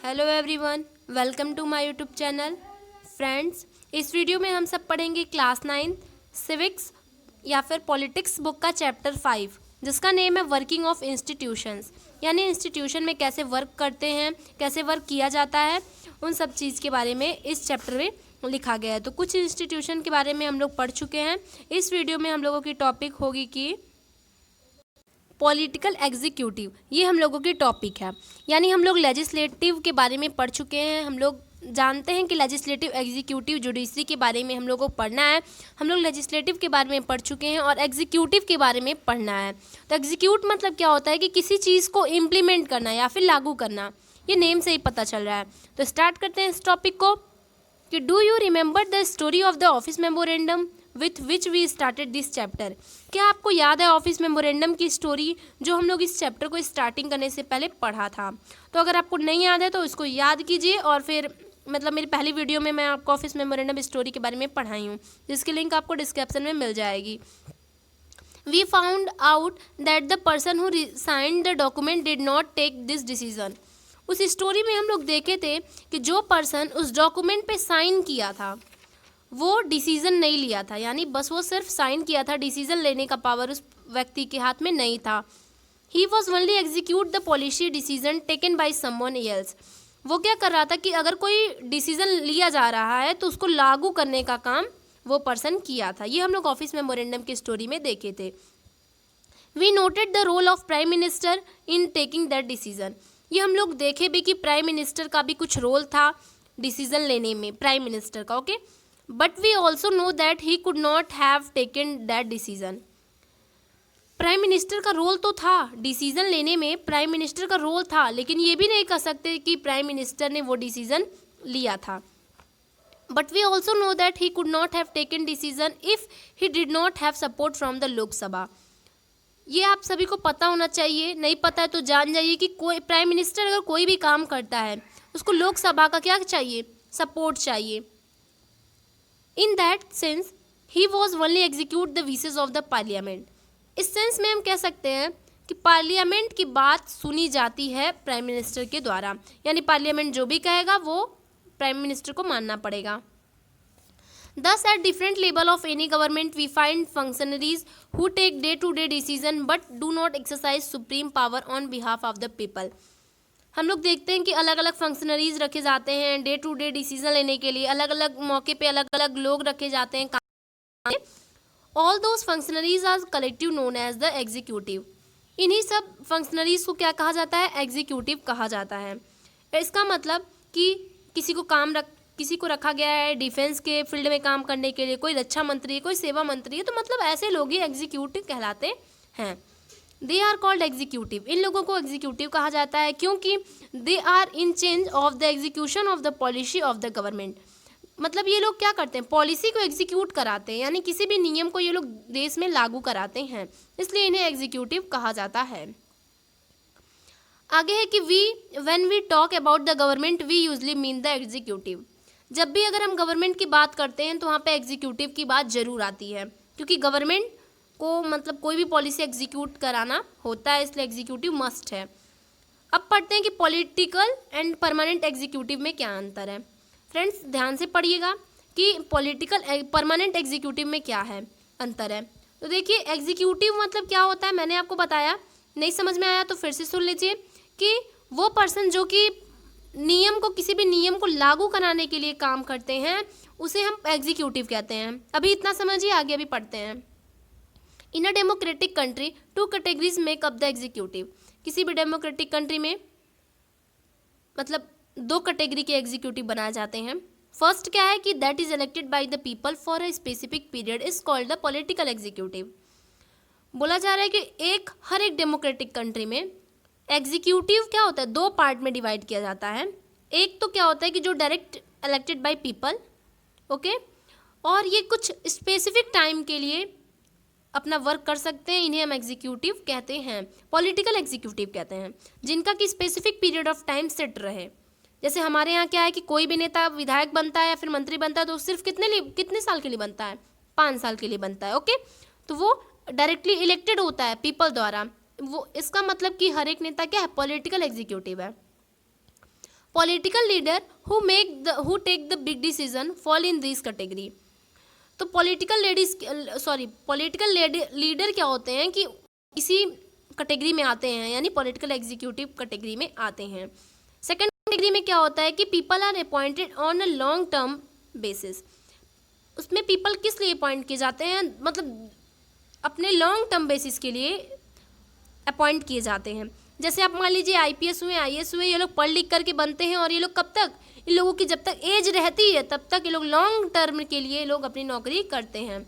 Hello everyone, welcome to my YouTube channel. Friends, इस video में हम सब पढ़ेंगे क्लास 9 सिविक्स या फिर पॉलिटिक्स बुक का चैप्टर 5, जिसका नेम है वर्किंग ऑफ इंस्टीट्यूशंस, यानी इंस्टीट्यूशन में कैसे वर्क करते हैं, कैसे वर्क किया जाता है, उन सब चीज़ के बारे में इस चैप्टर में लिखा गया है। तो कुछ इंस्टीट्यूशन के बारे में हम लोग पढ़ चुके हैं। इस वीडियो में हम लोगों की टॉपिक होगी कि पॉलिटिकल एग्जीक्यूटिव, ये हम लोगों की टॉपिक है। यानी हम लोग लेजिस्लेटिव के बारे में पढ़ चुके हैं। हम लोग जानते हैं कि लेजिस्लेटिव, एग्जीक्यूटिव, जुडिशरी के बारे में हम लोगों को पढ़ना है। हम लोग लेजिस्लेटिव के बारे में पढ़ चुके हैं और एग्जीक्यूटिव के बारे में पढ़ना है। तो एग्जीक्यूट मतलब क्या होता है कि किसी चीज़ को इम्प्लीमेंट करना या फिर लागू करना। ये नेम से ही पता चल रहा है। तो स्टार्ट करते हैं इस टॉपिक को कि do you remember the story of the office memorandum with which we started this chapter. क्या आपको याद है ऑफिस मेमोरेंडम की स्टोरी जो हम लोग इस चैप्टर को स्टार्टिंग करने से पहले पढ़ा था? तो अगर आपको नहीं याद है तो इसको याद कीजिए और फिर मेरी पहली वीडियो में मैं आपको ऑफिस मेमोरेंडम स्टोरी के बारे में पढ़ाई हूँ, जिसकी लिंक आपको डिस्क्रिप्शन में मिल जाएगी। We found out that the person who signed the document did not take this decision. उस स्टोरी में हम लोग देखे थे कि जो पर्सन उस डॉक्यूमेंट पे साइन किया था वो डिसीज़न नहीं लिया था, यानी बस वो सिर्फ साइन किया था, डिसीज़न लेने का पावर उस व्यक्ति के हाथ में नहीं था। He was only execute the policy decision taken by someone else. वो क्या कर रहा था कि अगर कोई डिसीज़न लिया जा रहा है तो उसको लागू करने का काम वो पर्सन किया था। ये हम लोग ऑफिस मेमोरेंडम की स्टोरी में देखे थे। We noted the role of prime minister in taking that decision. ये हम लोग देखे भी कि प्राइम मिनिस्टर का भी कुछ रोल था डिसीजन लेने में, प्राइम मिनिस्टर का। Okay, but we also know that he could not have taken that decision. Prime minister का रोल तो था डिसीजन लेने में, प्राइम मिनिस्टर का रोल था, लेकिन ये भी नहीं कह सकते कि प्राइम मिनिस्टर ने वो डिसीजन लिया था। But we also know that he could not have taken decision if he did not have support from the Lok Sabha. ये आप सभी को पता होना चाहिए, नहीं पता है तो जान जाइए कि कोई प्राइम मिनिस्टर अगर कोई भी काम करता है उसको लोकसभा का क्या चाहिए, सपोर्ट चाहिए। In that sense, he was only execute the wishes of the parliament. इस सेंस में हम कह सकते हैं कि पार्लियामेंट की बात सुनी जाती है प्राइम मिनिस्टर के द्वारा, यानी पार्लियामेंट जो भी कहेगा वो प्राइम मिनिस्टर को मानना पड़ेगा। Thus, at different level of any government, we find functionaries who take day-to-day decision but do not exercise supreme power on behalf of the people. हम लोग देखते हैं कि अलग अलग फंक्शनरीज रखे जाते हैं डे टू डे डिसीजन लेने के लिए, अलग अलग मौके पे अलग अलग लोग रखे जाते हैं काम। All those functionaries are collective known as the executive. इन्हीं सब फंक्शनरीज को क्या कहा जाता है, एग्जीक्यूटिव कहा जाता है। इसका मतलब कि किसी को रखा गया है डिफेंस के फील्ड में काम करने के लिए, कोई रक्षा मंत्री है, कोई सेवा मंत्री है, तो मतलब ऐसे लोग ही एग्जीक्यूटिव कहलाते हैं। They are called executive. इन लोगों को एग्जीक्यूटिव कहा जाता है क्योंकि they are in change of the execution of the policy of the government. मतलब ये लोग क्या करते हैं, पॉलिसी को एग्जीक्यूट कराते हैं, यानी किसी भी नियम को ये लोग देश में लागू कराते हैं, इसलिए इन्हें एग्जीक्यूटिव कहा जाता है। आगे है कि when we talk about the government we usually mean the executive. जब भी अगर हम गवर्नमेंट की बात करते हैं तो वहाँ पे एग्जीक्यूटिव की बात जरूर आती है, क्योंकि गवर्नमेंट को मतलब कोई भी पॉलिसी एग्जीक्यूट कराना होता है, इसलिए एग्जीक्यूटिव मस्ट है। अब पढ़ते हैं कि पॉलिटिकल एंड परमानेंट एग्जीक्यूटिव में क्या अंतर है। फ्रेंड्स, ध्यान से पढ़िएगा कि पॉलिटिकल परमानेंट एग्जीक्यूटिव में क्या है, अंतर है। तो देखिए, एग्जीक्यूटिव मतलब क्या होता है, मैंने आपको बताया, नहीं समझ में आया तो फिर से सुन लीजिए कि वो पर्सन जो कि किसी भी नियम को लागू कराने के लिए काम करते हैं उसे हम एग्जीक्यूटिव कहते हैं। अभी इतना समझिए, आगे अभी पढ़ते हैं। In a democratic country 2 categories make up the executive. किसी भी डेमोक्रेटिक कंट्री में मतलब 2 कैटेगरी के एग्जीक्यूटिव बनाए जाते हैं। फर्स्ट क्या है कि that is elected by the people for a specific period is called the political executive. बोला जा रहा है कि हर एक डेमोक्रेटिक कंट्री में एग्जीक्यूटिव क्या होता है, 2 पार्ट में डिवाइड किया जाता है। एक तो क्या होता है कि जो direct elected by people, okay, और ये कुछ स्पेसिफिक टाइम के लिए अपना वर्क कर सकते हैं, इन्हें हम एग्जीक्यूटिव कहते हैं, पॉलिटिकल एग्जीक्यूटिव कहते हैं, जिनका कि specific period of time set रहे। जैसे हमारे यहाँ क्या है कि कोई भी नेता विधायक बनता है या फिर मंत्री बनता है तो सिर्फ कितने साल के लिए बनता है, 5 साल के लिए बनता है। ओके, तो वो डायरेक्टली इलेक्टेड होता है पीपल द्वारा। वो इसका मतलब कि हर एक नेता क्या है, पॉलिटिकल एग्जीक्यूटिव है। Political leader who take the big decision fall in this category. तो पॉलिटिकल लीडर क्या होते हैं कि इसी कैटेगरी में आते हैं, यानी पॉलिटिकल एग्जीक्यूटिव कैटेगरी में आते हैं। सेकंड कैटेगरी में क्या होता है कि people are appointed on a long term basis. उसमें पीपल किस लिए अपॉइंट किए जाते हैं, मतलब अपने लॉन्ग टर्म बेसिस के लिए अपॉइंट किए जाते हैं। जैसे आप मान लीजिए आईपीएस हुए, आईएएस हुए, ये लोग पढ़ लिख करके बनते हैं और ये लोग कब तक, इन लोगों की जब तक एज रहती है तब तक ये लोग लॉन्ग टर्म के लिए लोग अपनी नौकरी करते हैं।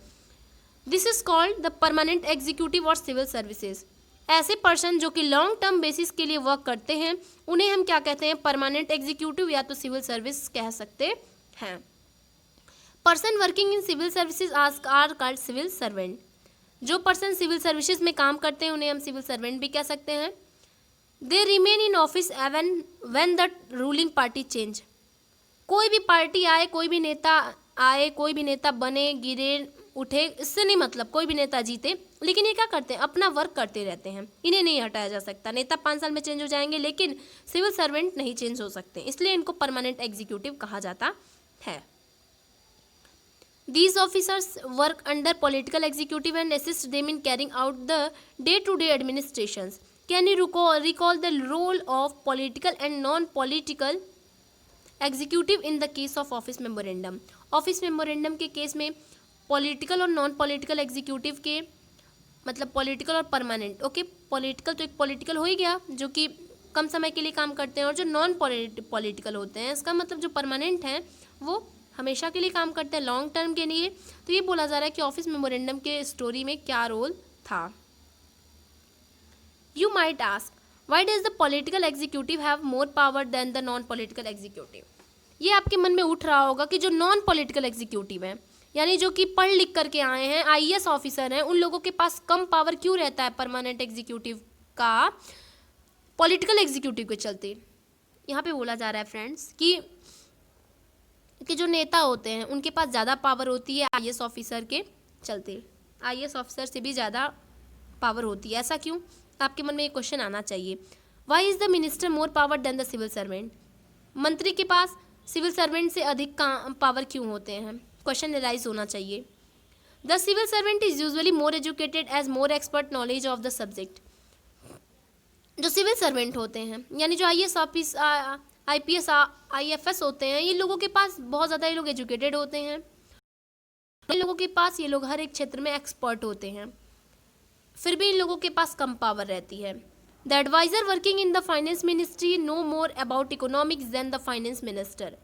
This is called the permanent executive और सिविल सर्विसेज। ऐसे पर्सन जो कि लॉन्ग टर्म बेसिस के लिए वर्क करते हैं उन्हें हम क्या कहते हैं, परमानेंट एग्जीक्यूटिव या तो सिविल सर्विस कह सकते हैं। Person working in civil services are called civil servant. जो पर्सन सिविल सर्विसेज में काम करते हैं उन्हें हम सिविल सर्वेंट भी कह सकते हैं। They remain in office even when the ruling party change. कोई भी पार्टी आए, कोई भी नेता आए, कोई भी नेता बने, गिरे, उठे, इससे नहीं मतलब, कोई भी नेता जीते, लेकिन ये क्या करते हैं, अपना वर्क करते रहते हैं, इन्हें नहीं हटाया जा सकता। नेता 5 साल में चेंज हो जाएंगे लेकिन सिविल सर्वेंट नहीं चेंज हो सकते, इसलिए इनको परमानेंट एग्जीक्यूटिव कहा जाता है। These officers work under political executive and assist them in carrying out the day-to-day administrations. Can you recall the role of political and non-political executive in the case of office memorandum? Office memorandum के case में political और non political executive के मतलब political और permanent. Okay, political तो एक political हो ही गया जो कि कम समय के लिए काम करते हैं, और जो नॉन पॉलिटिकल होते हैं इसका मतलब जो परमानेंट हैं वो हमेशा के लिए काम करते हैं, लॉन्ग टर्म के लिए। तो ये बोला जा रहा है कि ऑफिस मेमोरेंडम के स्टोरी में क्या रोल था। You might ask why does the political executive have more power than the non political executive. ये आपके मन में उठ रहा होगा कि जो नॉन पॉलिटिकल एग्जीक्यूटिव हैं, यानी जो कि पढ़ लिख करके आए हैं, आईएएस ऑफिसर हैं, उन लोगों के पास कम पावर क्यों रहता है परमानेंट एग्जीक्यूटिव का पॉलिटिकल एग्जीक्यूटिव के चलते। यहाँ पे बोला जा रहा है फ्रेंड्स कि जो नेता होते हैं उनके पास ज़्यादा पावर होती है आईएएस ऑफिसर के चलते, आईएएस ऑफिसर से भी ज़्यादा पावर होती है। ऐसा क्यों, आपके मन में ये क्वेश्चन आना चाहिए। Why is the minister more power than the civil servant. मंत्री के पास सिविल सर्वेंट से अधिक पावर क्यों होते हैं, क्वेश्चन राइज होना चाहिए। The civil servant is usually more educated as more expert knowledge of the subject. जो सिविल सर्वेंट होते हैं यानी जो आईएएस ऑफिस आईपीएस आईएफएस होते हैं, ये लोगों के पास बहुत ज़्यादा ये लोग एजुकेटेड होते हैं, इन लोगों के पास ये लोग हर एक क्षेत्र में एक्सपर्ट होते हैं, फिर भी इन लोगों के पास कम पावर रहती है। The adviser working in the finance ministry know more about economics than the finance minister.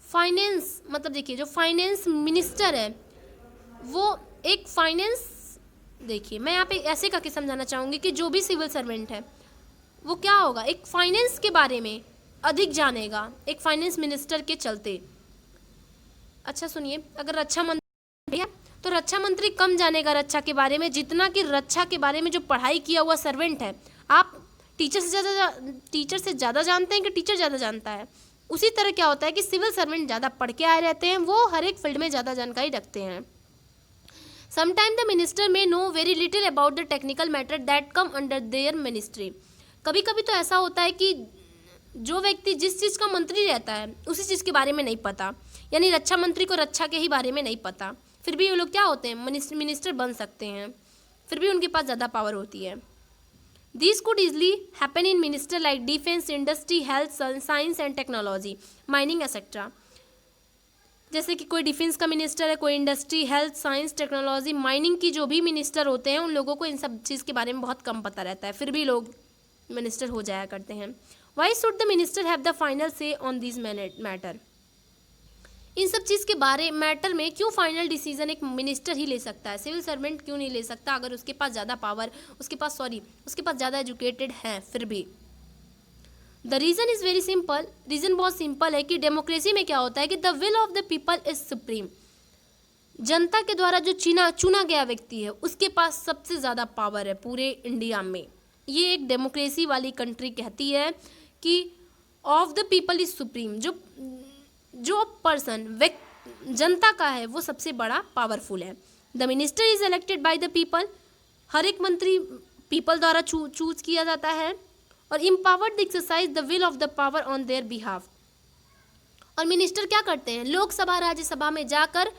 Finance मतलब देखिए जो फाइनेंस मिनिस्टर है वो एक फाइनेंस, देखिए मैं यहाँ पे ऐसे करके समझाना चाहूँगी कि जो भी सिविल सर्वेंट है वो क्या होगा, एक फाइनेंस के बारे में अधिक जानेगा एक फाइनेंस मिनिस्टर के चलते। अच्छा सुनिए, अगर रक्षा मंत्री है तो रक्षा मंत्री कम जानेगा रक्षा के बारे में जितना कि रक्षा के बारे में जो पढ़ाई किया हुआ सर्वेंट है। आप टीचर से ज़्यादा जानते हैं कि टीचर ज़्यादा जानता है। उसी तरह क्या होता है कि सिविल सर्वेंट ज़्यादा पढ़ के आए रहते हैं, वो हर एक फील्ड में ज़्यादा जानकारी रखते हैं। समटाइम द मिनिस्टर में know very little about the technical matter that come under their ministry. कभी कभी तो ऐसा होता है कि जो व्यक्ति जिस चीज़ का मंत्री रहता है उसी चीज़ के बारे में नहीं पता, यानी रक्षा मंत्री को रक्षा के ही बारे में नहीं पता, फिर भी वो लोग क्या होते हैं मिनिस्टर बन सकते हैं, फिर भी उनके पास ज़्यादा पावर होती है। This could easily happen in minister like defence, industry, health, science and technology, mining etcetera. जैसे कि कोई डिफेंस का मिनिस्टर है, कोई industry, health, science, technology, mining की जो भी मिनिस्टर होते हैं उन लोगों को इन सब चीज़ के बारे में बहुत कम पता रहता है, फिर भी लोग मिनिस्टर हो जाया करते हैं। Why should the minister have the final से ऑन दिस मैटर। इन सब चीज़ के बारे मैटर में क्यों फाइनल डिसीजन एक मिनिस्टर ही ले सकता है, सिविल सर्वेंट क्यों नहीं ले सकता अगर उसके पास ज़्यादा पावर, उसके पास ज़्यादा एजुकेटेड है फिर भी। The reason is very simple, reason बहुत सिंपल है कि डेमोक्रेसी में क्या होता है कि the will of the people is supreme. जनता के द्वारा जो चुना गया व्यक्ति है उसके पास सबसे ज़्यादा पावर है पूरे इंडिया में। ये एक डेमोक्रेसी वाली कंट्री कहती है कि of the people is supreme. जो पर्सन जनता का है वो सबसे बड़ा पावरफुल है। The minister is elected by the people, हर एक मंत्री पीपल द्वारा चूज किया जाता है और empowered the exercise the will of the power on their behalf। और मिनिस्टर क्या करते हैं, लोकसभा राज्यसभा में जाकर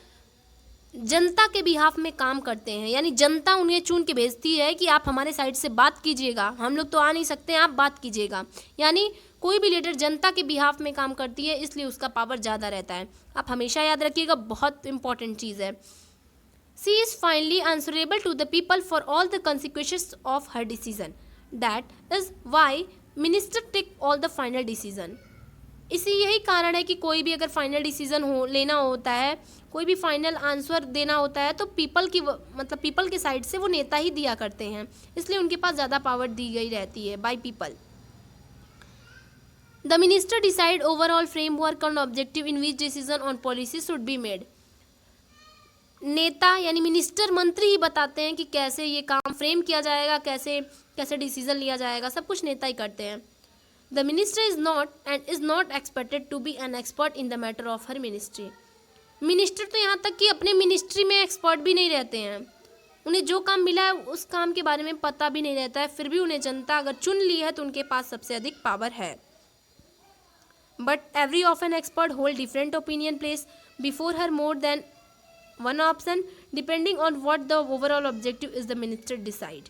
जनता के बिहाफ में काम करते हैं, यानी जनता उन्हें चुन के भेजती है कि आप हमारे साइड से बात कीजिएगा, हम लोग तो आ नहीं सकते, आप बात कीजिएगा। यानी कोई भी लीडर जनता के बिहाफ में काम करती है, इसलिए उसका पावर ज़्यादा रहता है। आप हमेशा याद रखिएगा, बहुत इंपॉर्टेंट चीज़ है। She is finally answerable to the people for all the consequences of her decision, that is why minister take all the final decision. इसी यही कारण है कि कोई भी अगर फाइनल डिसीजन लेना होता है, कोई भी फाइनल आंसर देना होता है, तो पीपल की मतलब पीपल के साइड से वो नेता ही दिया करते हैं, इसलिए उनके पास ज़्यादा पावर दी गई रहती है by people. The minister decide overall framework on objective in which decision on policy should be made. नेता यानी मिनिस्टर, मंत्री ही बताते हैं कि कैसे ये काम फ्रेम किया जाएगा, कैसे कैसे डिसीजन लिया जाएगा, सब कुछ नेता ही करते हैं। The minister is not expected to be an expert in the matter of her ministry। Minister तो यहाँ तक कि अपने मिनिस्ट्री में एक्सपर्ट भी नहीं रहते हैं, उन्हें जो काम मिला है उस काम के बारे में पता भी नहीं रहता है, फिर भी उन्हें जनता अगर चुन ली है तो उनके पास सबसे अधिक पावर है। But every of an expert hold different opinion place before her more than one option depending on what the overall objective is the minister decide.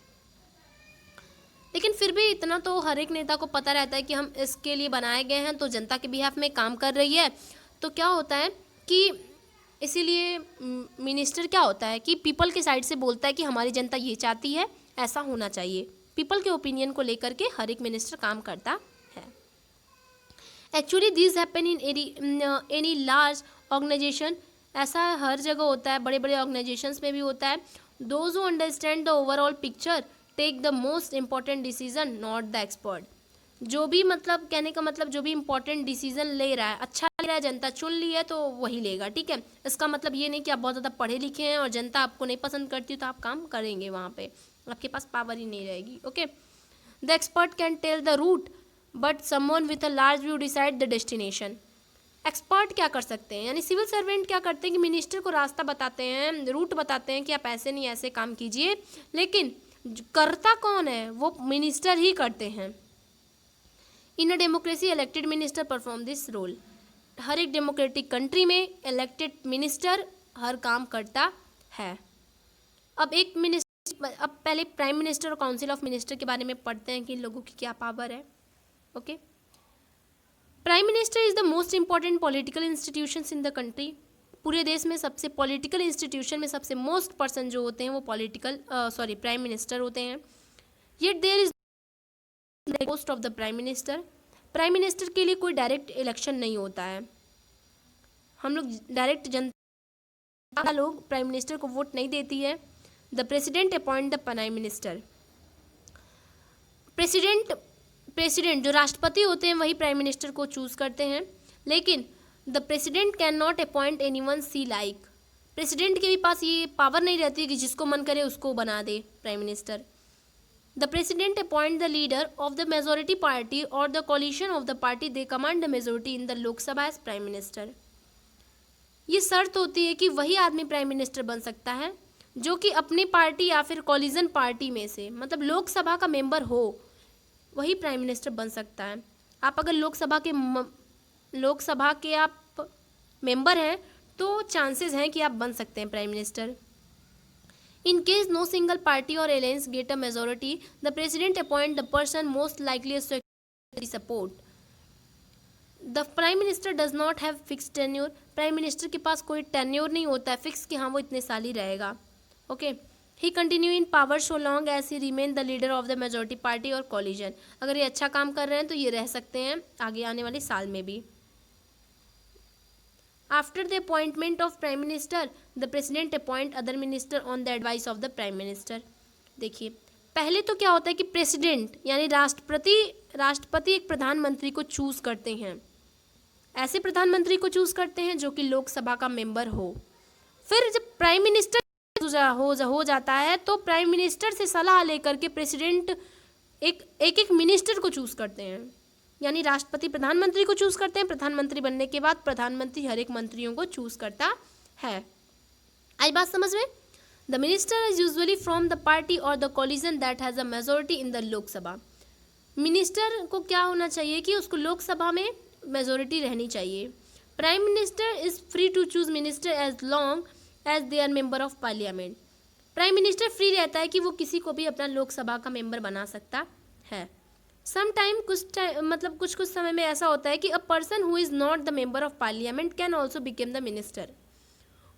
लेकिन फिर भी इतना तो हर एक नेता को पता रहता है कि हम इसके लिए बनाए गए हैं, तो जनता के बिहाफ में काम कर रही है। तो क्या होता है कि इसीलिए मिनिस्टर क्या होता है कि पीपल के साइड से बोलता है कि हमारी जनता ये चाहती है, ऐसा होना चाहिए। पीपल के ओपिनियन को लेकर के हर एक मिनिस्टर काम करता है। Actually this happen in any large organisation, ऐसा हर जगह होता है, बड़े बड़े ऑर्गेनाइजेशंस में भी होता है। Those who understand the overall picture take the most important decision, not the expert. जो भी मतलब कहने का मतलब जो भी इम्पोर्टेंट डिसीजन ले रहा है, अच्छा ले रहा है, जनता चुन ली है तो वही लेगा, ठीक है। इसका मतलब ये नहीं कि आप बहुत ज़्यादा पढ़े लिखे हैं और जनता आपको नहीं पसंद करती तो आप काम करेंगे वहाँ पे, आपके पास पावर ही नहीं रहेगी। Okay, the expert can tell the route but someone with a large view decide the destination. Expert क्या कर सकते हैं, यानी सिविल सर्वेंट क्या करते हैं कि मिनिस्टर को रास्ता बताते हैं, रूट बताते हैं कि आप ऐसे नहीं ऐसे काम कीजिए, लेकिन करता कौन है, वो मिनिस्टर ही करते हैं। In a democracy elected minister perform this role. हर एक डेमोक्रेटिक कंट्री में इलेक्टेड मिनिस्टर हर काम करता है। अब एक मिनिस्टर, अब पहले प्राइम मिनिस्टर और काउंसिल ऑफ मिनिस्टर के बारे में पढ़ते हैं कि इन लोगों की क्या पावर है। Okay, prime minister is the most important political institutions in the country. पूरे देश में सबसे पॉलिटिकल इंस्टीट्यूशन में सबसे मोस्ट पर्सन जो होते हैं वो प्राइम मिनिस्टर होते हैं। Yet there is post of the prime minister. Prime minister के लिए कोई डायरेक्ट इलेक्शन नहीं होता है, हम लोग डायरेक्ट जनता लोग प्राइम मिनिस्टर को वोट नहीं देती है। The president appoint the prime minister. President जो राष्ट्रपति होते हैं वही प्राइम मिनिस्टर को चूज करते हैं, लेकिन the president can not appoint anyone she like. President के भी पास ये पावर नहीं रहती कि जिसको मन करे उसको बना दे prime minister. The president appoint the leader of the majority party और the coalition of the party they command the majority in the Lok Sabha as prime minister. ये शर्त होती है कि वही आदमी प्राइम मिनिस्टर बन सकता है जो कि अपनी पार्टी या फिर कोलिजन पार्टी में से, मतलब लोकसभा का मेंबर हो, वही प्राइम मिनिस्टर बन सकता है। आप अगर लोकसभा के आप मेंबर हैं तो चांसेस हैं कि आप बन सकते हैं prime minister. In case no single party और alliance get a majority, the president appoint the person most likely to support. The prime minister does not have fix tenure. Prime minister के पास कोई टेन्योर नहीं होता है fix कि हाँ वो इतने साल ही रहेगा। Okay, he continue in power so long as he remain the leader of the majority party और कोलिजन। अगर ये अच्छा काम कर रहे हैं तो ये रह सकते हैं आगे आने वाले साल में भी। After the appointment of Prime Minister, the President appoint other minister on the advice of the Prime Minister। देखिए, पहले तो क्या होता है कि प्रेसिडेंट यानी राष्ट्रपति एक प्रधानमंत्री को चूज करते हैं। ऐसे प्रधानमंत्री को चूज करते हैं जो कि लोकसभा का मेंबर हो। फिर जब प्राइम मिनिस्टर हो जाता है तो प्राइम मिनिस्टर से सलाह लेकर के प्रेसिडेंट एक मिनिस्टर को चूज करते हैं, यानी राष्ट्रपति प्रधानमंत्री को चूज करते हैं। प्रधानमंत्री बनने के बाद प्रधानमंत्री हर एक मंत्रियों को चूज करता है। आई बात समझ में? The minister is usually from the party और the coalition that has a majority in the Lok Sabha. Minister को क्या होना चाहिए कि उसको लोकसभा में मेजोरिटी रहनी चाहिए। Prime minister is free to choose minister as long as they are member of parliament. Prime minister free रहता है कि वो किसी को भी अपना लोकसभा का मेंबर बना सकता है। सम टाइम कुछ समय में ऐसा होता है कि a person who is not the member of parliament can also became the minister.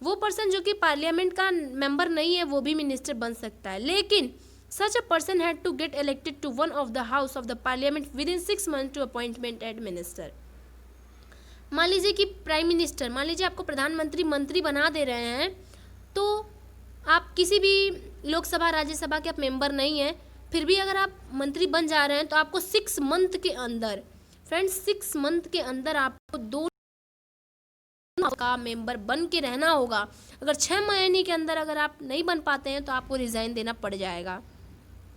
वो पर्सन जो कि पार्लियामेंट का मेंबर नहीं है वो भी मिनिस्टर बन सकता है, लेकिन such a person had to get elected to one of the house of the parliament within 6 months to appointment at minister. मान लीजिए कि प्राइम मिनिस्टर, मान लीजिए आपको प्रधानमंत्री मंत्री बना दे रहे हैं, तो आप किसी भी लोकसभा राज्यसभा के आप मेंबर नहीं हैं, फिर भी अगर आप मंत्री बन जा रहे हैं तो आपको 6 month के अंदर, फ्रेंड्स 6 month के अंदर आपको 2 का मेंबर बन के रहना होगा। अगर 6 महीने के अंदर अगर आप नहीं बन पाते हैं तो आपको रिज़ाइन देना पड़ जाएगा,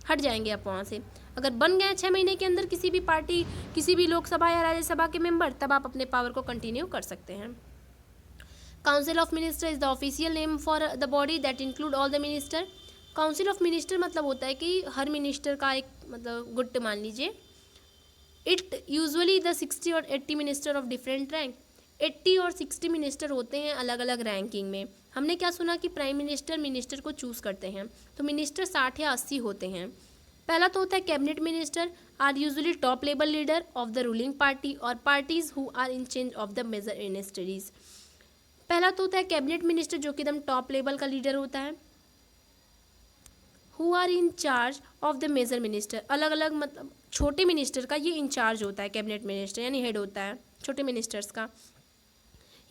हट जाएंगे आप वहाँ से। अगर बन गए 6 महीने के अंदर किसी भी पार्टी, किसी भी लोकसभा या राज्यसभा के मेंबर, तब आप अपने पावर को कंटिन्यू कर सकते हैं। Council of minister is the official name for the body that include all the minister. Council of minister मतलब होता है कि हर मिनिस्टर का एक मतलब गुट मान लीजिए। इट यूजुअली द 60 और 80 मिनिस्टर ऑफ डिफरेंट रैंक। 80 और 60 मिनिस्टर होते हैं अलग अलग रैंकिंग में। हमने क्या सुना कि प्राइम मिनिस्टर मिनिस्टर को चूज़ करते हैं, तो मिनिस्टर 60 या 80 होते हैं। पहला तो होता है cabinet minister, are usually top level leader of the ruling party और parties who are in change of the major ministries. पहला तो होता है कैबिनेट मिनिस्टर जो कि एकदम टॉप लेवल का लीडर होता है। Who are in charge of the major minister, अलग अलग मतलब छोटे मिनिस्टर का ये इंचार्ज होता है कैबिनेट मिनिस्टर, यानी हेड होता है छोटे मिनिस्टर्स का।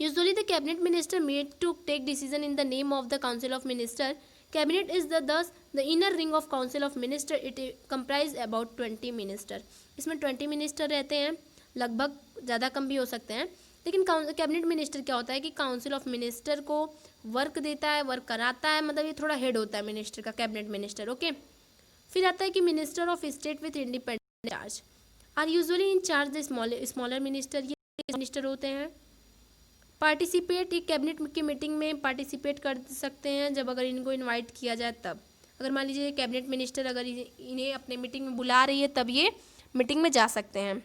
Usually the cabinet minister made to take decision in the name of the council of minister. Cabinet is thus the inner ring of council of minister. It comprise about 20 minister. इसमें 20 minister रहते हैं, लगभग ज़्यादा कम भी हो सकते हैं, लेकिन कैबिनेट मिनिस्टर क्या होता है कि काउंसिल ऑफ मिनिस्टर को वर्क देता है, वर्क कराता है, मतलब ये थोड़ा हेड होता है मिनिस्टर का, कैबिनेट मिनिस्टर। ओके, फिर आता है कि minister of state with independent charge are usually in charge the smaller minister. ये मिनिस्टर होते हैं। पार्टिसिपेट, ये कैबिनेट की मीटिंग में पार्टिसिपेट कर सकते हैं जब अगर इनको इनवाइट किया जाए तब। अगर मान लीजिए कैबिनेट मिनिस्टर अगर इन्हें अपने मीटिंग में बुला रही है तब ये मीटिंग में जा सकते हैं।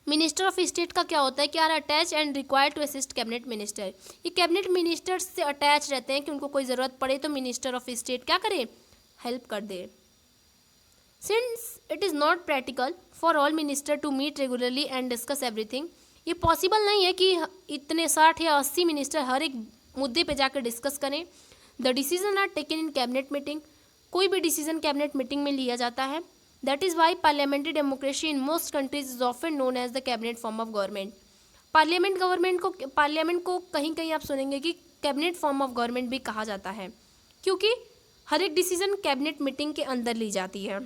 मिनिस्टर ऑफ स्टेट का क्या होता है कि are attach and required to assist cabinet minister. ये कैबिनेट मिनिस्टर से अटैच रहते हैं कि उनको कोई ज़रूरत पड़े तो मिनिस्टर ऑफ स्टेट क्या करे, हेल्प कर दे। Since it is not practical for all minister to meet regularly and discuss everything, ये पॉसिबल नहीं है कि इतने 60 या 80 मिनिस्टर हर एक मुद्दे पे जाकर डिस्कस करें। The decision are taken in cabinet meeting, कोई भी डिसीजन कैबिनेट मीटिंग में लिया जाता है। That is why parliamentary democracy in most countries is often known as the cabinet form of government. Parliament को कहीं कहीं आप सुनेंगे कि कैबिनेट फॉर्म ऑफ गवर्नमेंट भी कहा जाता है, क्योंकि हर एक डिसीजन कैबिनेट मीटिंग के अंदर ली जाती है।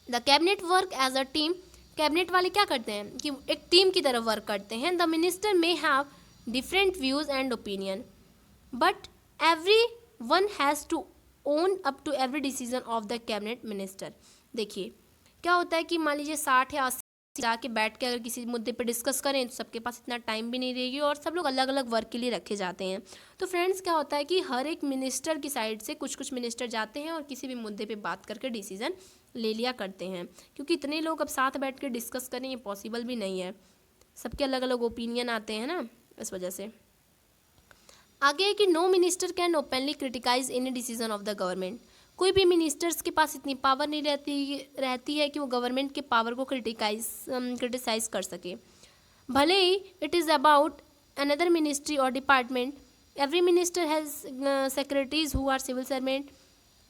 The cabinet work as a team, cabinet वाले क्या करते हैं कि एक टीम की तरह वर्क करते हैं। The minister may have different views and opinion but every one has to own up to every decision of the cabinet minister. देखिए क्या होता है कि मान लीजिए 60 या 80 जाके बैठ के अगर किसी मुद्दे पे डिस्कस करें तो सबके पास इतना टाइम भी नहीं रहेगी और सब लोग अलग अलग वर्क के लिए रखे जाते हैं। तो फ्रेंड्स क्या होता है कि हर एक मिनिस्टर की साइड से कुछ कुछ मिनिस्टर जाते हैं और किसी भी मुद्दे पे बात करके डिसीजन ले लिया करते हैं, क्योंकि इतने लोग अब साथ बैठ के डिस्कस करें ये पॉसिबल भी नहीं है, सबके अलग अलग ओपिनियन आते हैं ना, इस वजह से। आगे है कि no minister can openly criticise any decision of the government. कोई भी मिनिस्टर्स के पास इतनी पावर नहीं रहती है कि वो गवर्नमेंट के पावर को क्रिटिसाइज कर सके, भले ही it is about another ministry और department. Every minister has secretaries who are civil servant,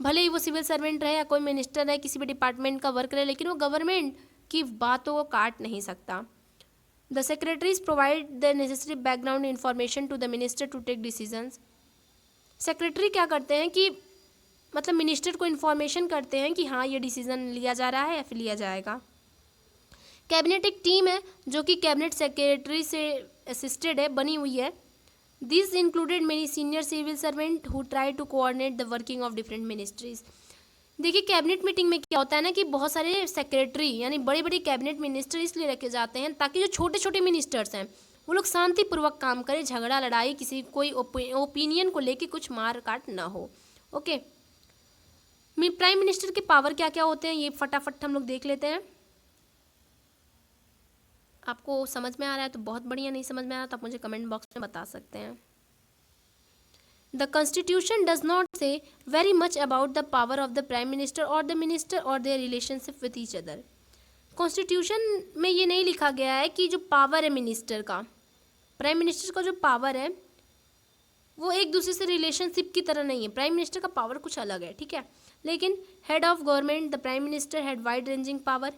भले ही वो सिविल सर्वेंट रहे या कोई मिनिस्टर है किसी भी डिपार्टमेंट का वर्क रहे, लेकिन वो गवर्नमेंट की बातों को काट नहीं सकता। The secretaries provide the necessary background information to the minister to take decisions. Secretary क्या करते हैं कि मतलब मिनिस्टर को इन्फॉर्मेशन करते हैं कि हाँ ये डिसीजन लिया जा रहा है या फिर लिया जाएगा। कैबिनेट एक टीम है जो कि कैबिनेट सेक्रेटरी से असिस्टेड है, बनी हुई है। This included many senior civil servant who try to coordinate the working of different ministries. देखिए कैबिनेट मीटिंग में क्या होता है ना कि बहुत सारे सेक्रेटरी यानी बड़े बड़े कैबिनेट मिनिस्टर इसलिए रखे जाते हैं ताकि जो छोटे छोटे मिनिस्टर्स हैं वो लोग शांतिपूर्वक काम करें, झगड़ा लड़ाई किसी कोई ओपिनियन को लेके कुछ मार काट ना हो। ओके, प्राइम मिनिस्टर के पावर क्या क्या होते हैं ये फटाफट हम लोग देख लेते हैं। आपको समझ में आ रहा है तो बहुत बढ़िया, नहीं समझ में आ रहा तो आप मुझे कमेंट बॉक्स में बता सकते हैं। The Constitution does not say very much about the power of the Prime Minister or the Minister or their relationship with each other. Constitution में ये नहीं लिखा गया है कि जो पावर है मिनिस्टर का, प्राइम मिनिस्टर का जो पावर है वो एक दूसरे से रिलेशनशिप की तरह नहीं है। प्राइम मिनिस्टर का पावर कुछ अलग है, ठीक है। लेकिन head of government the prime minister had wide ranging power.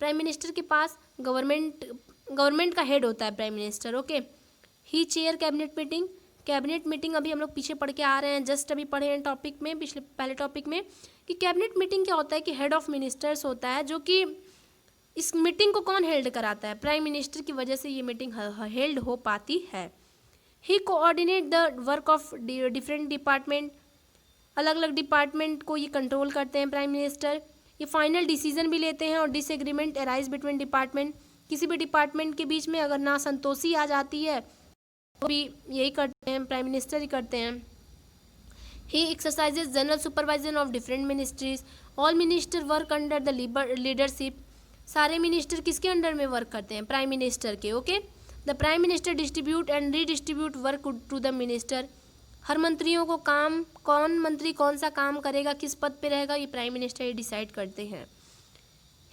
Prime minister के पास गवर्नमेंट का हेड होता है prime minister, okay. He chair cabinet meeting. Cabinet meeting अभी हम लोग पीछे पढ़ के आ रहे हैं, जस्ट अभी पढ़े हैं टॉपिक में, पहले टॉपिक में, कि कैबिनेट मीटिंग क्या होता है कि हेड ऑफ मिनिस्टर्स होता है, जो कि इस मीटिंग को कौन हेल्ड कराता है, प्राइम मिनिस्टर की वजह से ये मीटिंग हेल्ड हो पाती है। He coordinate the work of different department. अलग अलग डिपार्टमेंट को ये कंट्रोल करते हैं प्राइम मिनिस्टर। ये फाइनल डिसीजन भी लेते हैं और डिसएग्रीमेंट अराइज बिटवीन डिपार्टमेंट। किसी भी डिपार्टमेंट के बीच में अगर ना संतोषी आ जाती है तो भी यही करते हैं, प्राइम मिनिस्टर ही करते हैं। He exercises general supervision of different ministries. All minister work under the leadership. सारे मिनिस्टर किसके अंडर में वर्क करते हैं, प्राइम मिनिस्टर के, okay. The prime minister distribute and redistribute work to the minister. हर मंत्रियों को काम, कौन मंत्री कौन सा काम करेगा, किस पद पे रहेगा, ये प्राइम मिनिस्टर ही डिसाइड करते हैं।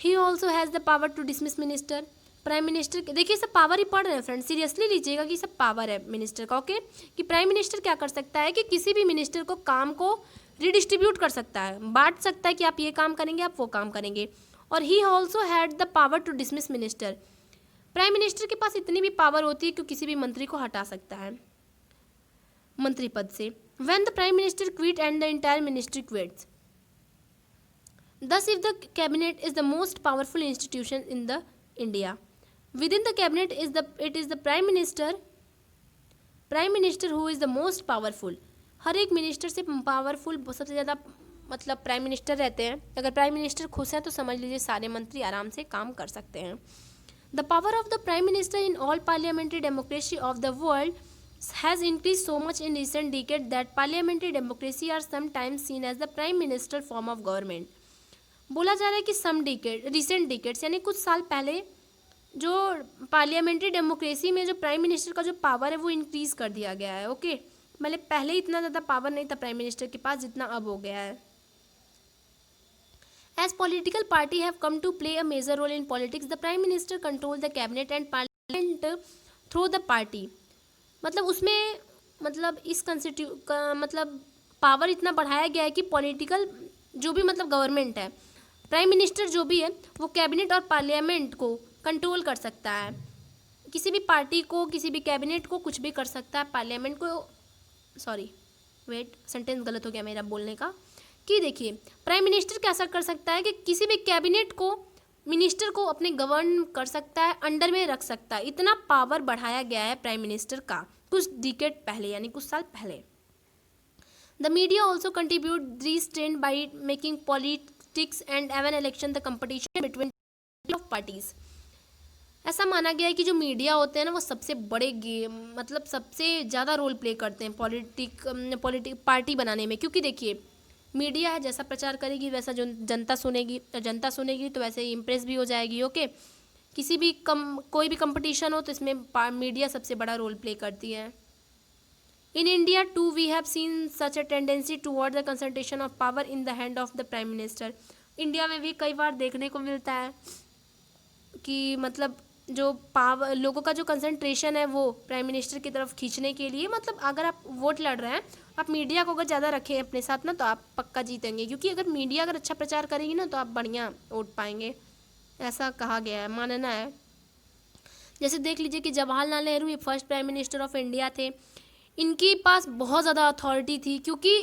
He also has the power to dismiss minister. Prime minister, देखिए सब पावर ही पढ़ रहे हैं फ्रेंड, सीरियसली लीजिएगा कि सब पावर है मिनिस्टर का, ओके। कि प्राइम मिनिस्टर क्या कर सकता है कि किसी भी मिनिस्टर को काम को रिडिस्ट्रीब्यूट कर सकता है, बांट सकता है कि आप ये काम करेंगे, आप वो काम करेंगे। और he also had the power to dismiss minister. Prime minister के पास इतनी भी पावर होती है कि किसी भी मंत्री को हटा सकता है मंत्री पद से। When the prime minister quit and the entire ministry quits. Thus, if the cabinet is the most powerful institution in the India, within the cabinet it is the prime minister who is the most powerful. हर एक minister से powerful सबसे ज़्यादा मतलब prime minister रहते हैं। अगर prime minister खुश हैं तो समझ लीजिए सारे मंत्री आराम से काम कर सकते हैं। The power of the prime minister in all parliamentary democracy of the world has increased so much in recent decades that parliamentary democracy are sometimes seen as the prime minister form of government. बोला जा रहा है कि recent decades यानी कुछ साल पहले जो पार्लियामेंट्री डेमोक्रेसी में जो प्राइम मिनिस्टर का जो पावर है वो इंक्रीज कर दिया गया है, ओके। मतलब पहले इतना ज़्यादा पावर नहीं था प्राइम मिनिस्टर के पास जितना अब हो गया है। As political party have come to play a major role in politics, the prime minister control the cabinet and parliament through the party. मतलब उसमें मतलब इस मतलब पावर इतना बढ़ाया गया है कि पॉलिटिकल जो भी मतलब गवर्नमेंट है, प्राइम मिनिस्टर जो भी है वो कैबिनेट और पार्लियामेंट को कंट्रोल कर सकता है। किसी भी पार्टी को, किसी भी कैबिनेट को कुछ भी कर सकता है, पार्लियामेंट को, सॉरी वेट सेंटेंस गलत हो गया मेरा बोलने का, कि देखिए प्राइम मिनिस्टर कैसा कर सकता है कि किसी भी कैबिनेट को, मिनिस्टर को अपने गवर्न कर सकता है, अंडर में रख सकता है। इतना पावर बढ़ाया गया है प्राइम मिनिस्टर का कुछ डिकेड पहले यानी कुछ साल पहले। The media also contribute this trend by making politics and even election the competition between of parties. ऐसा माना गया है कि जो मीडिया होते हैं ना वो सबसे बड़े मतलब सबसे ज़्यादा रोल प्ले करते हैं पार्टी बनाने में, क्योंकि देखिए मीडिया है, जैसा प्रचार करेगी वैसा जो जनता सुनेगी, और जनता सुनेगी तो वैसे ही इम्प्रेस भी हो जाएगी, ओके। किसी भी कोई भी कंपटीशन हो तो इसमें मीडिया सबसे बड़ा रोल प्ले करती है। In India too we have seen such a tendency toward the concentration of power in the hand of the prime minister. India में भी कई बार देखने को मिलता है कि मतलब जो पावर, लोगों का जो कंसंट्रेशन है वो प्राइम मिनिस्टर की तरफ खींचने के लिए, मतलब अगर आप वोट लड़ रहे हैं, आप मीडिया को अगर ज़्यादा रखें अपने साथ ना तो आप पक्का जीतेंगे, क्योंकि अगर मीडिया अगर अच्छा प्रचार करेगी ना तो आप बढ़िया वोट पाएंगे, ऐसा कहा गया है, मानना है। जैसे देख लीजिए कि जवाहरलाल नेहरू ये first prime minister of India थे। इनके पास बहुत ज़्यादा अथॉरिटी थी, क्योंकि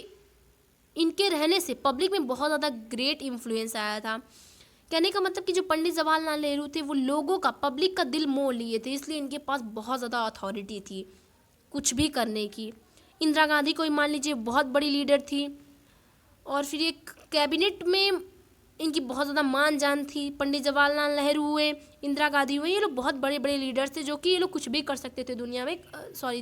इनके रहने से पब्लिक में बहुत ज़्यादा ग्रेट इन्फ्लुएंस आया था। कहने का मतलब कि जो पंडित जवाहरलाल नेहरू थे वो लोगों का, पब्लिक का दिल मोह लिए थे, इसलिए इनके पास बहुत ज़्यादा अथॉरिटी थी कुछ भी करने की। इंदिरा गांधी को मान लीजिए बहुत बड़ी लीडर थी, और फिर एक कैबिनेट में इनकी बहुत ज़्यादा मान जान थी। पंडित जवाहरलाल नेहरू हुए, इंदिरा गांधी हुए, ये लोग बहुत बड़े बड़े लीडर्स थे, जो कि ये लोग कुछ भी कर सकते थे दुनिया में,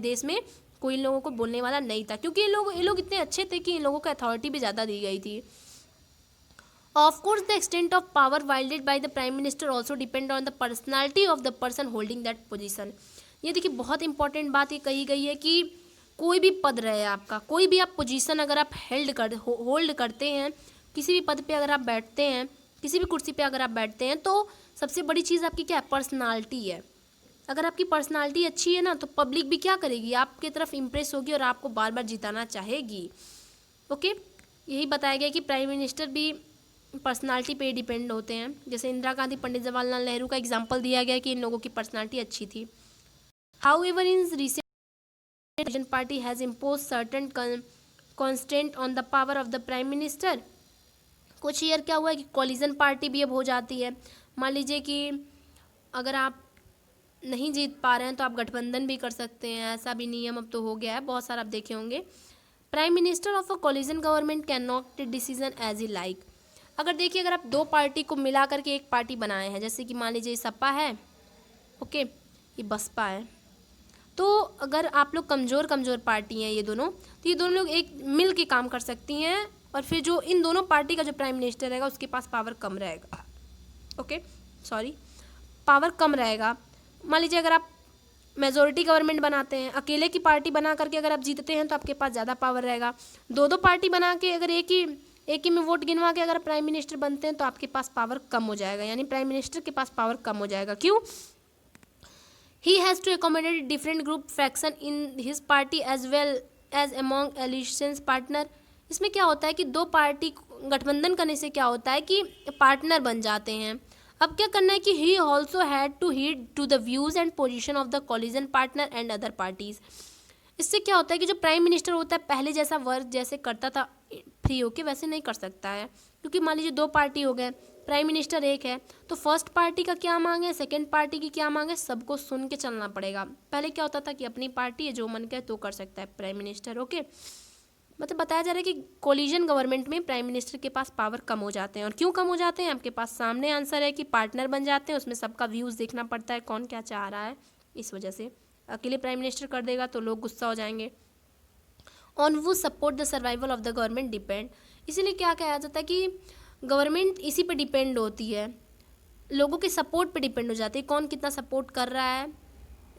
देश में कोई इन लोगों को बोलने वाला नहीं था, क्योंकि ये लोग इतने अच्छे थे कि इन लोगों को अथॉरिटी भी ज़्यादा दी गई थी। Of course, the extent of power wielded by the prime minister also depend on the personality of the person holding that position. ये देखिए बहुत इंपॉर्टेंट बात ये कही गई है कि कोई भी पद रहे आपका, कोई भी आप पोजीशन अगर आप होल्ड करते हैं, किसी भी पद पे अगर आप बैठते हैं, किसी भी कुर्सी पे अगर आप बैठते हैं, तो सबसे बड़ी चीज़ आपकी क्या है? पर्सनालिटी है। अगर आपकी पर्सनालिटी अच्छी है ना, तो पब्लिक भी क्या करेगी? आपके तरफ इम्प्रेस होगी और आपको बार बार जिताना चाहेगी। ओके, यही बताया गया कि प्राइम मिनिस्टर भी पर्सनालिटी पे डिपेंड होते हैं। जैसे इंदिरा गांधी, पंडित जवाहरलाल नेहरू का एग्जाम्पल दिया गया कि इन लोगों की पर्सनालिटी अच्छी थी। However in recent party has impose certain constant on the power of the prime minister. कुछ ईयर क्या हुआ है कि कॉलिजन पार्टी भी अब हो जाती है। मान लीजिए कि अगर आप नहीं जीत पा रहे हैं तो आप गठबंधन भी कर सकते हैं, ऐसा भी नियम अब तो हो गया है, बहुत सारा आप देखे होंगे। Prime minister of a coalition government can not take decision as he like. अगर देखिए, अगर आप दो पार्टी को मिला करके एक पार्टी बनाए हैं, जैसे कि मान लीजिए सपा है, ओके, ये बसपा है, तो अगर आप लोग कमज़ोर पार्टी हैं ये दोनों, तो ये दोनों लोग एक मिल के काम कर सकती हैं, और फिर जो इन दोनों पार्टी का जो प्राइम मिनिस्टर रहेगा उसके पास पावर कम रहेगा। ओके, सॉरी, पावर कम रहेगा। मान लीजिए अगर आप मेजोरिटी गवर्नमेंट बनाते हैं, अकेले की पार्टी बना करके अगर आप जीतते हैं तो आपके पास ज़्यादा पावर रहेगा। दो पार्टी बना के अगर एक ही में वोट गिनवा के अगर प्राइम मिनिस्टर बनते हैं तो आपके पास पावर कम हो जाएगा, यानी प्राइम मिनिस्टर के पास पावर कम हो जाएगा। क्यों? He has to accommodate different group faction in his party as well as among alliance partner. इसमें क्या होता है कि दो पार्टी गठबंधन करने से क्या होता है कि पार्टनर बन जाते हैं। अब क्या करना है कि he also had to heed to the views and position of the coalition partner and other parties. इससे क्या होता है कि जो प्राइम मिनिस्टर होता है पहले जैसा वर्क जैसे करता था फ्री होके, वैसे नहीं कर सकता है, क्योंकि मान लीजिए दो पार्टी हो गए, प्राइम मिनिस्टर एक है, तो फर्स्ट पार्टी का क्या मांग है, सेकेंड पार्टी की क्या मांग है, सबको सुन के चलना पड़ेगा। पहले क्या होता था कि अपनी पार्टी है, जो मन करे तो कर सकता है प्राइम मिनिस्टर। ओके, मतलब बताया जा रहा है कि कोलिजन गवर्नमेंट में प्राइम मिनिस्टर के पास पावर कम हो जाते हैं। और क्यों कम हो जाते हैं? आपके पास सामने आंसर है कि पार्टनर बन जाते हैं, उसमें सबका व्यूज़ देखना पड़ता है, कौन क्या चाह रहा है। इस वजह से अकेले प्राइम मिनिस्टर कर देगा तो लोग गुस्सा हो जाएंगे। ऑन वो support the survival of the government depend. इसीलिए क्या कहा जाता है कि गवर्नमेंट इसी पे डिपेंड होती है, लोगों के सपोर्ट पे डिपेंड हो जाती है, कौन कितना सपोर्ट कर रहा है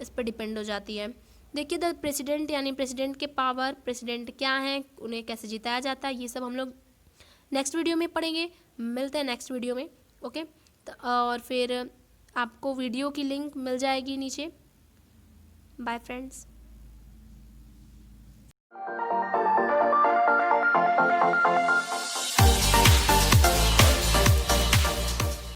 इस पर डिपेंड हो जाती है। देखिए, द प्रेसिडेंट यानी प्रेसिडेंट के पावर, प्रेसिडेंट क्या हैं, उन्हें कैसे जिताया जाता है, ये सब हम लोग नेक्स्ट वीडियो में पढ़ेंगे। मिलते हैं नेक्स्ट वीडियो में। ओके, तो और फिर आपको वीडियो की लिंक मिल जाएगी नीचे। Bye friends.